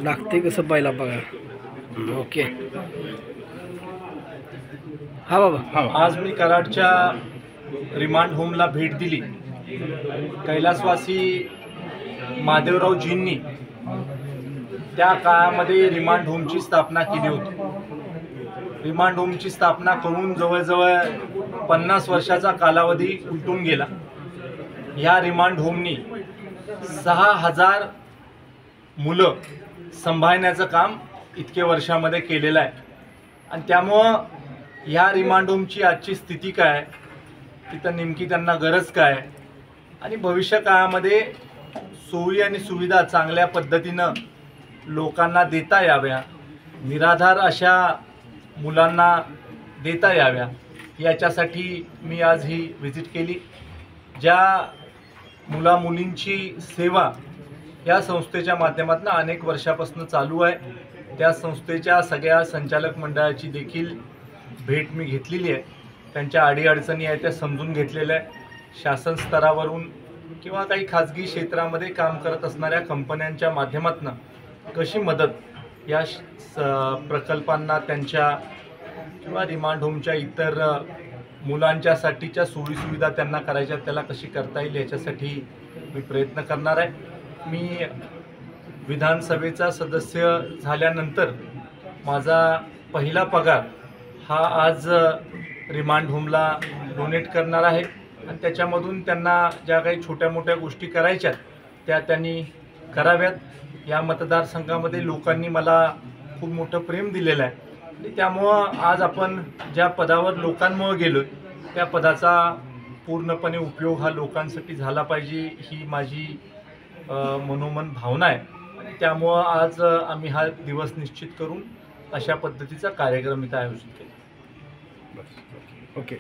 लागते कसं पहिला बघा. ओके. हा बाबा, आज मी कराडच्या रिमांड होमला भेट दिली. कैलासवासी महादेवरावजींनी त्या काळामध्ये रिमांड होमची स्थापना केली होती. रिमांड होमची स्थापना करून जवळजवळ 50 वर्षाचा कालावधी उलटून गेला. या रिमांड होमनी 6000 मुलं सांभाळण्याचं काम इतक्या वर्षामध्ये केलेलं आहे. आणि त्यामुळं ह्या रिमांड होमची आजची स्थिती काय, तिथं नेमकी त्यांना गरज काय, आणि भविष्य काळामध्ये सोयी आणि सुविधा चांगल्या पद्धतीनं लोकांना देता याव्या, निराधार अशा मुलांना देता याव्या, याच्यासाठी मी आज ही व्हिजिट केली. ज्या मुलामुलींची सेवा या संस्थेच्या माध्यमातून अनेक वर्षापासून चालू आहे, त्या संस्थेच्या सगळ्या संचालक मंडळाची देखील भेट मी घेतलेली आहे. त्यांच्या अडीअडचणी आहेत त्या समजून घेतलेल्या आहे. शासन स्तरावरून किंवा काही खाजगी क्षेत्रामध्ये काम करत असणाऱ्या कंपन्यांच्या माध्यमातून कशी मदत या प्रकल्पांना त्यांच्या किंवा रिमांड होमच्या इतर मुलांच्यासाठीच्या सोयीसुविधा त्यांना करायच्या, त्याला कशी करता येईल याच्यासाठी मी प्रयत्न करणार आहे. मी विधानसभेचा सदस्य झाल्यानंतर माझा पहिला पगार हा आज रिमांड होमला डोनेट करणार आहे. आणि त्याच्यामधून त्यांना ज्या काही छोट्या मोठ्या गोष्टी करायच्यात त्या त्यांनी कराव्यात. या मतदारसंघामध्ये लोकांनी मला खूप मोठं प्रेम दिलेलं आहे. त्यामुळं आज आपण ज्या पदावर लोकांमुळे गेलो त्या पदाचा पूर्णपणे उपयोग हा लोकांसाठी झाला पाहिजे, ही माझी मनोमन भावना आहे. आणि त्यामुळं आज आम्ही हा दिवस निश्चित करून अशा पद्धतीचा कार्यक्रम इथं आयोजित केला. ओके.